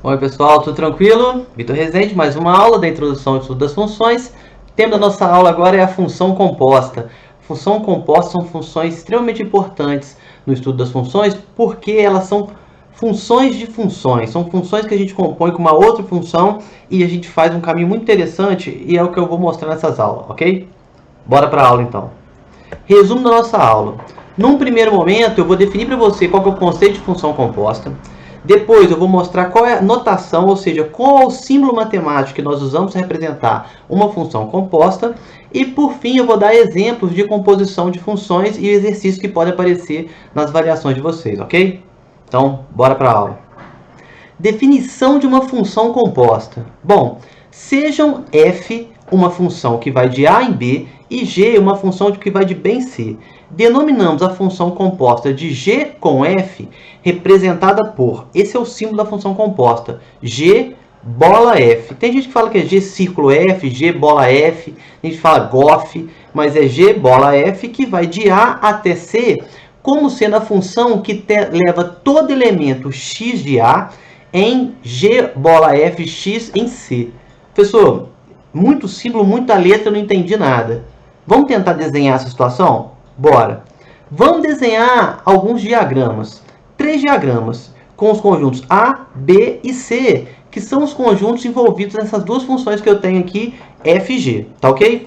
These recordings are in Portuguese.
Oi pessoal, tudo tranquilo? Vitor Rezende, mais uma aula da introdução ao estudo das funções. O tema da nossa aula agora é a função composta. Função composta são funções extremamente importantes no estudo das funções porque elas são funções de funções. São funções que a gente compõe com uma outra função e a gente faz um caminho muito interessante e é o que eu vou mostrar nessas aulas, ok? Bora para a aula então. Resumo da nossa aula. Num primeiro momento, eu vou definir para você qual que é o conceito de função composta. Depois eu vou mostrar qual é a notação, ou seja, qual é o símbolo matemático que nós usamos para representar uma função composta. E por fim eu vou dar exemplos de composição de funções e exercícios que podem aparecer nas variações de vocês, ok? Então, bora para a aula. Definição de uma função composta. Bom, sejam f uma função que vai de A em B e g uma função que vai de B em C. Denominamos a função composta de g com f, representada por, esse é o símbolo da função composta, g bola f. Tem gente que fala que é g círculo f, g bola f, a gente fala gof, mas é g bola f que vai de A até C, como sendo a função que leva todo elemento x de A em g bola f x em C. Professor, muito símbolo, muita letra, eu não entendi nada. Vamos tentar desenhar essa situação? Bora! Vamos desenhar alguns diagramas. 3 diagramas com os conjuntos A, B e C, que são os conjuntos envolvidos nessas duas funções que eu tenho aqui, f e g. Tá ok?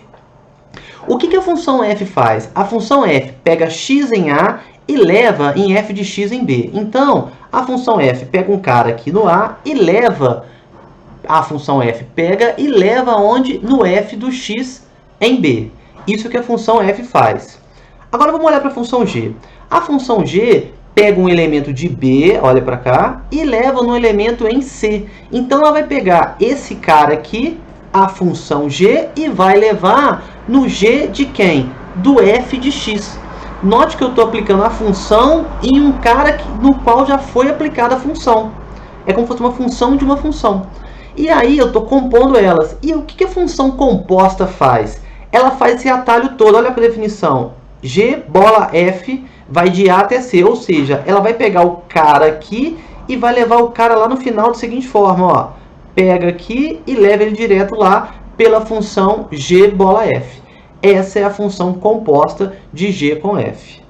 O que a função f faz? A função f pega x em A e leva em f de x em B. Então, a função f pega um cara aqui no A e leva... A função f pega e leva onde? No f do x em B. Isso que a função f faz. Agora vamos olhar para a função g. A função g pega um elemento de B, olha para cá, e leva no elemento em C. Então ela vai pegar esse cara aqui, a função g, e vai levar no g de quem? Do f de x. Note que eu estou aplicando a função em um cara no qual já foi aplicada a função. É como se fosse uma função de uma função. E aí eu estou compondo elas. E o que a função composta faz? Ela faz esse atalho todo. Olha para a definição. G bola f vai de A até C. Ou seja, ela vai pegar o cara aqui e vai levar o cara lá no final da seguinte forma. Ó. Pega aqui e leva ele direto lá pela função G bola f. Essa é a função composta de G com f.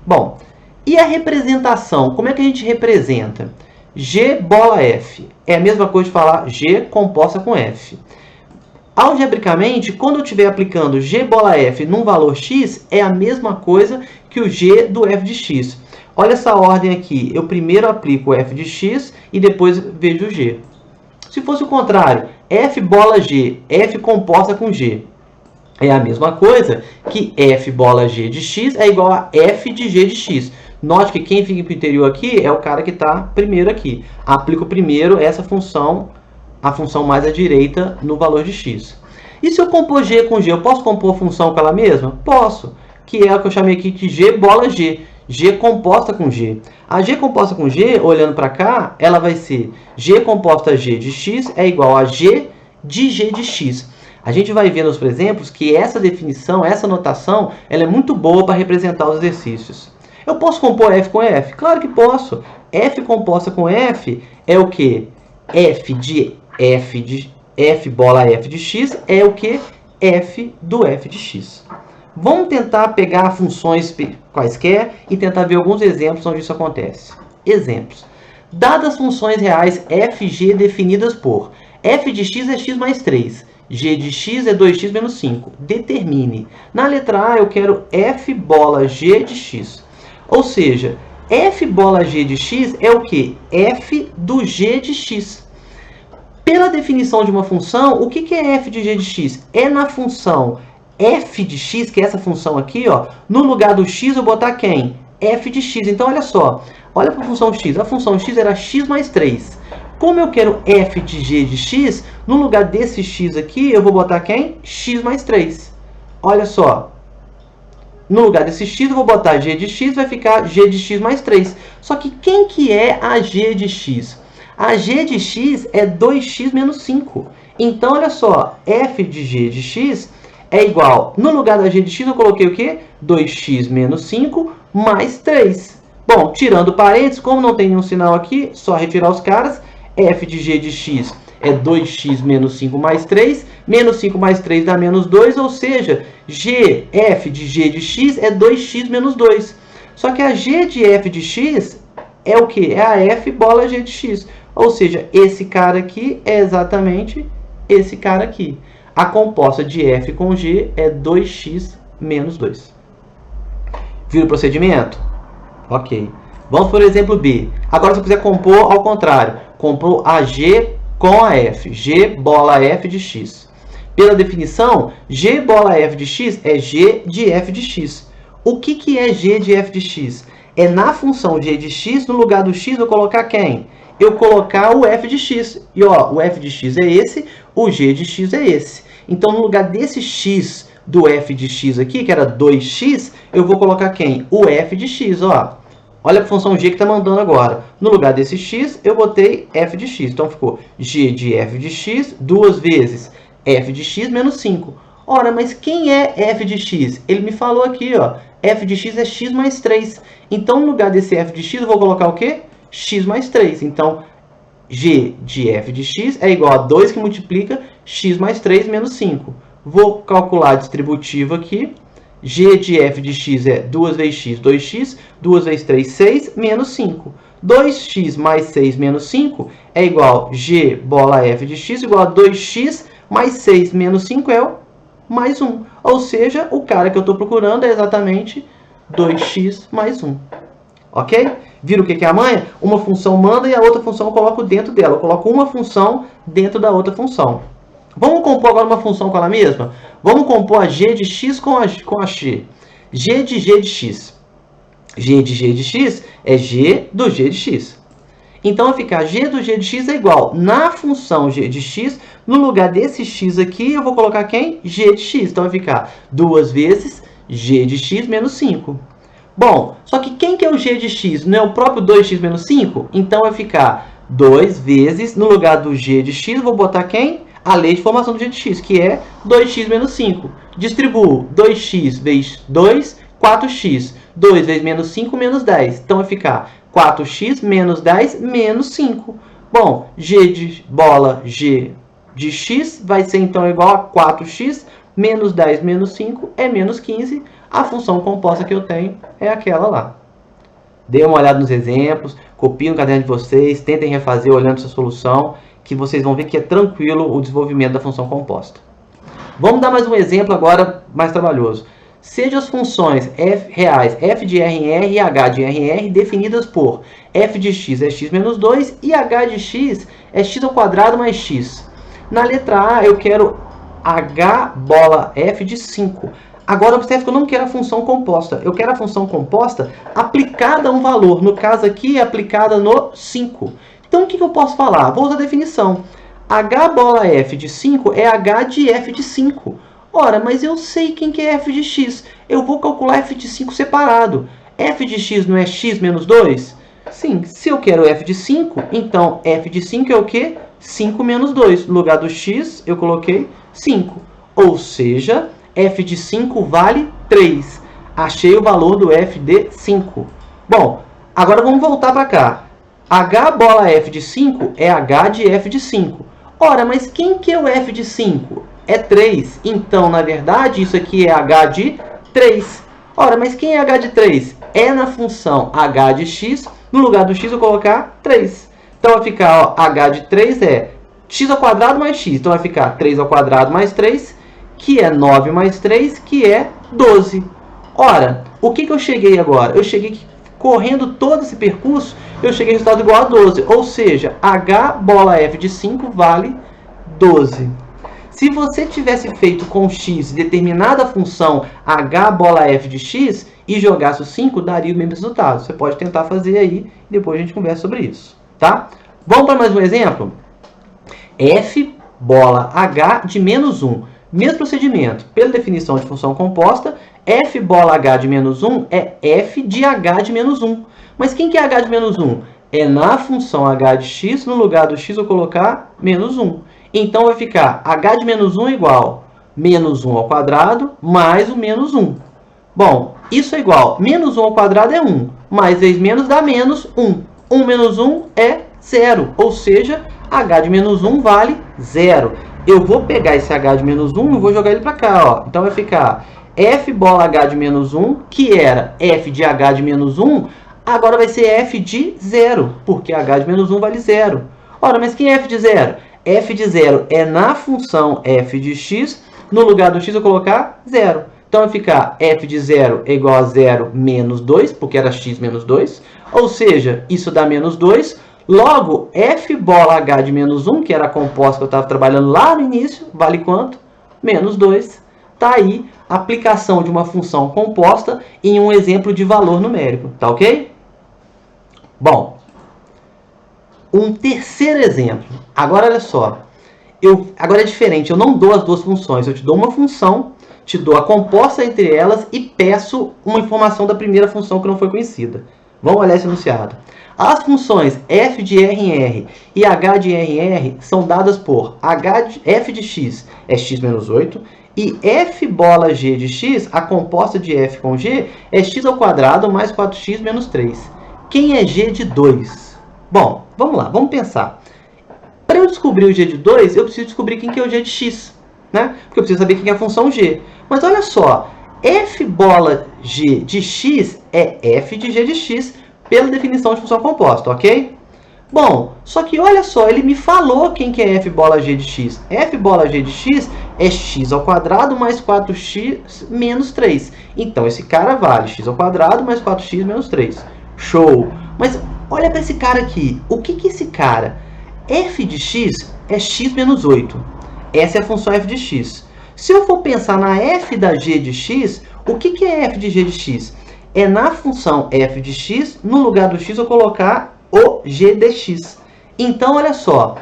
Bom, e a representação? Como é que a gente representa? G bola f é a mesma coisa de falar G composta com f. Algebricamente, quando eu estiver aplicando G bola f num valor x, é a mesma coisa que o G do f de x. Olha essa ordem aqui. Eu primeiro aplico o f de x e depois vejo o g. Se fosse o contrário, f bola g, f composta com g, é a mesma coisa que f bola g de x é igual a f de g de x. Note que quem fica para o interior aqui é o cara que está primeiro aqui. Aplico primeiro essa função, a função mais à direita, no valor de x. E se eu compor g com g, eu posso compor a função com ela mesma? Posso, que é o que eu chamei aqui de g bola g. G composta com g. A g composta com g, olhando para cá, ela vai ser g composta g de x é igual a g de x. A gente vai ver nos exemplos que essa definição, essa notação, ela é muito boa para representar os exercícios. Eu posso compor f com f? Claro que posso. F composta com f é o que? F bola f de x é o que? F do f de x. Vamos tentar pegar funções quaisquer e tentar ver alguns exemplos onde isso acontece. Exemplos. Dadas funções reais f e g definidas por f de x é x mais 3. G de x é 2x menos 5. Determine. Na letra A eu quero f bola g de x. Ou seja, f bola g de x é o que? F do g de x. Pela definição de uma função, o que é f de g de x? É na função f de x, que é essa função aqui, ó, no lugar do x eu botar quem? F de x. Então, olha só. Olha para a função x. A função x era x mais 3. Como eu quero f de g de x, no lugar desse x aqui, eu vou botar quem? X mais 3. Olha só. No lugar desse x, eu vou botar g de x, vai ficar g de x mais 3. Só que quem que é a g de x? A g de x é 2x menos 5. Então, olha só, f de g de x é igual, no lugar da g de x, eu coloquei o quê? 2x menos 5 mais 3. Bom, tirando parênteses, como não tem nenhum sinal aqui, só retirar os caras, f de g de x é 2x menos 5 mais 3, menos 5 mais 3 dá menos 2, ou seja, f de g de x é 2x menos 2. Só que a g de f de x é o que? É a f bola g de x. Ou seja, esse cara aqui é exatamente esse cara aqui. A composta de f com g é 2x menos 2. Viram o procedimento? Ok. Vamos para o exemplo B. Agora, se eu quiser compor ao contrário, compor a g com a f. G bola f de x. Pela definição, g bola f de x é g de f de x. O que é g de f de x? É na função g de x, no lugar do x, eu colocar quem? Eu colocar o f de x. E ó, o f de x é esse, o g de x é esse. Então, no lugar desse x do f de x aqui, que era 2x, eu vou colocar quem? O f de x, ó. Olha a função g que está mandando agora. No lugar desse x, eu botei f de x. Então, ficou g de f de x duas vezes f de x menos 5. Ora, mas quem é f de x? Ele me falou aqui, ó. F de x é x mais 3. Então, no lugar desse f de x, eu vou colocar o quê? X mais 3. Então, g de f de x é igual a 2 que multiplica x mais 3 menos 5. Vou calcular a distributiva aqui. G de f de x é 2 vezes x, 2x. 2 vezes 3, 6, menos 5. 2x mais 6 menos 5 é igual a g bola f de x igual a 2x mais 6 menos 5 é o mais 1. Ou seja, o cara que eu estou procurando é exatamente 2x mais 1. Ok? Viram o que é a manha? Uma função manda e a outra função eu coloco dentro dela. Eu coloco uma função dentro da outra função. Vamos compor agora uma função com ela mesma? Vamos compor a g de x com a x. G de x. G de g de x é g do g de x. Então, vai ficar g do g de x é igual, na função g de x, no lugar desse x aqui, eu vou colocar quem? G de x. Então, vai ficar 2 vezes g de x menos 5. Bom, só que quem que é o g de x? Não é o próprio 2x menos 5? Então, vai ficar 2 vezes, no lugar do g de x, eu vou botar quem? A lei de formação do g de x, que é 2x menos 5. Distribuo 2x vezes 2, 4x. 2 vezes menos 5, menos 10. Então, vai ficar 4x menos 10 menos 5. Bom, g de bola g de x vai ser, então, igual a 4x menos 10 menos 5 é menos 15. A função composta que eu tenho é aquela lá. Dê uma olhada nos exemplos, copiem no caderno de vocês, tentem refazer olhando essa solução, que vocês vão ver que é tranquilo o desenvolvimento da função composta. Vamos dar mais um exemplo agora mais trabalhoso. Sejam as funções f reais f de r em r e h de r em r definidas por f de x é x menos 2 e h de x é x ao quadrado mais x. Na letra A eu quero h bola f de 5. Agora observe que eu não quero a função composta. Eu quero a função composta aplicada a um valor. No caso aqui, aplicada no 5. Então, o que eu posso falar? Vou usar a definição. H bola f de 5 é h de f de 5. Ora, mas eu sei quem que é f de x. Eu vou calcular f de 5 separado. F de x não é x menos 2? Sim, se eu quero f de 5, então f de 5 é o quê? 5 menos 2. No lugar do x, eu coloquei 5. Ou seja, f de 5 vale 3. Achei o valor do f de 5. Bom, agora vamos voltar para cá. H bola f de 5 é h de f de 5. Ora, mas quem que é o f de 5? É 3. Então, na verdade, isso aqui é h de 3. Ora, mas quem é h de 3? É na função h de x. No lugar do x, eu vou colocar 3. Então, vai ficar, ó, h de 3 é x ao quadrado mais x. Então, vai ficar 3 ao quadrado mais 3, que é 9 mais 3, que é 12. Ora, o que eu cheguei agora? Eu cheguei correndo todo esse percurso, eu cheguei ao resultado igual a 12. Ou seja, h bola f de 5 vale 12. Se você tivesse feito com x determinada função h bola f de x e jogasse o 5, daria o mesmo resultado. Você pode tentar fazer aí, e depois a gente conversa sobre isso. Tá? Vamos para mais um exemplo? F bola h de menos 1. Mesmo procedimento. Pela definição de função composta, f bola h de menos 1 é f de h de menos 1. Mas quem que é h de menos 1? É na função h de x, no lugar do x eu colocar menos 1. Então, vai ficar h de menos 1 igual menos 1 ao quadrado mais o menos 1. Bom, isso é igual. Menos 1 ao quadrado é 1. Mais vezes menos dá menos 1. 1 menos 1 é 0. Ou seja, h de menos 1 vale 0. Eu vou pegar esse h de menos 1 e vou jogar ele para cá, ó. Então vai ficar f bola h de menos 1, que era f de h de menos 1, agora vai ser f de 0, porque h de menos 1 vale 0. Ora, mas quem é f de 0? F de 0 é na função f de x, no lugar do x eu colocar 0. Então vai ficar f de 0 é igual a 0 menos 2, porque era x menos 2, ou seja, isso dá menos 2. Logo, f bola h de menos 1, que era a composta que eu estava trabalhando lá no início, vale quanto? Menos 2. Está aí a aplicação de uma função composta em um exemplo de valor numérico. Tá ok? Bom, um terceiro exemplo. Agora, olha só. Agora é diferente. Eu não dou as duas funções. Eu te dou uma função, te dou a composta entre elas e peço uma informação da primeira função que não foi conhecida. Vamos olhar esse enunciado. As funções f de r em r e h de r em r são dadas por f de x é x menos 8 e f bola g de x, a composta de f com g, é x ao quadrado mais 4x menos 3. Quem é g de 2? Bom, vamos lá, vamos pensar. Para eu descobrir o g de 2, eu preciso descobrir quem que é o g de x, né? Porque eu preciso saber quem é a função g. Mas olha só, f bola g de x é f de g de x, pela definição de função composta, ok? Bom, só que olha só, ele me falou quem que é f bola g de x. F bola g de x é x ao quadrado mais 4x menos 3. Então, esse cara vale x ao quadrado mais 4x menos 3. Show! Mas olha para esse cara aqui. O que que esse cara? F de x é x menos 8. Essa é a função f de x. Se eu for pensar na f da g de x, o que que é f de g de x? É na função f de x, no lugar do x eu colocar o g de x. Então, olha só,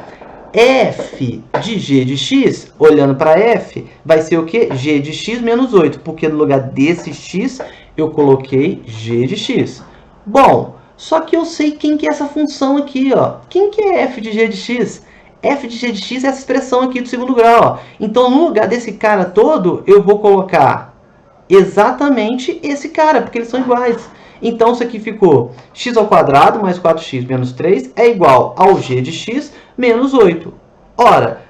f de g de x, olhando para f, vai ser o quê? G de x menos 8, porque no lugar desse x eu coloquei g de x. Bom, só que eu sei quem que é essa função aqui, ó. Quem que é f de g de x? F de g de x é essa expressão aqui do segundo grau, ó. Então, no lugar desse cara todo, eu vou colocar exatamente esse cara, porque eles são iguais. Então, isso aqui ficou x ao quadrado mais 4x menos 3 é igual ao g de x menos 8. Ora,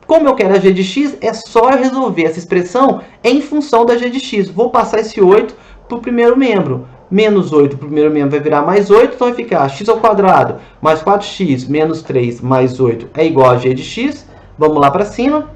como eu quero a g de x, é só eu resolver essa expressão em função da g de x. Vou passar esse 8 para o primeiro membro. Menos 8 para o primeiro membro vai virar mais 8, então vai ficar x ao quadrado mais 4x menos 3 mais 8 é igual a g de x. Vamos lá para cima.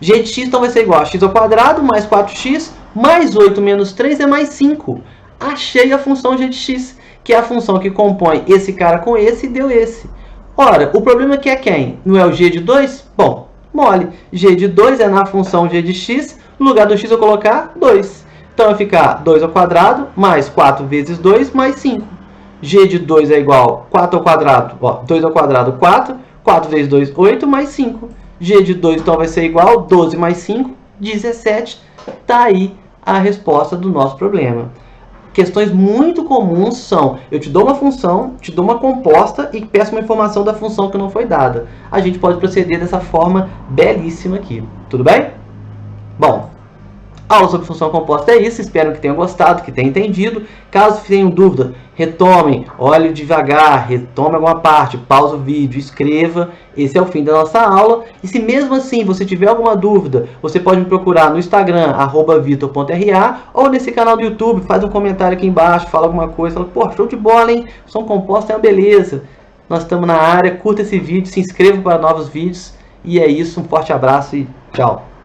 G de x então vai ser igual a x ao quadrado mais 4x mais 8 menos 3 é mais 5. Achei a função g de x, que é a função que compõe esse cara com esse e deu esse. Ora, o problema aqui é quem? Não é o g de 2? Bom, mole. G de 2 é na função g de x, no lugar do x eu colocar 2. Então vai ficar 2 ao quadrado mais 4 vezes 2 mais 5. G de 2 é igual a 4 ao quadrado, ó, 2 ao quadrado 4, 4 vezes 2, 8 mais 5. G de 2 então vai ser igual a 12 mais 5, 17. Está aí a resposta do nosso problema. Questões muito comuns são, eu te dou uma função, te dou uma composta e peço uma informação da função que não foi dada. A gente pode proceder dessa forma belíssima aqui. Tudo bem? Bom, a aula sobre função composta é isso. Espero que tenham gostado, que tenham entendido. Caso tenham dúvida, retomem, olhem devagar, retome alguma parte, pausa o vídeo, escreva. Esse é o fim da nossa aula. E se mesmo assim você tiver alguma dúvida, você pode me procurar no Instagram, @vitor.ra, ou nesse canal do YouTube, faz um comentário aqui embaixo, fala alguma coisa, fala, pô, show de bola, hein? Função composta é uma beleza. Nós estamos na área, curta esse vídeo, se inscreva para novos vídeos. E é isso, um forte abraço e tchau.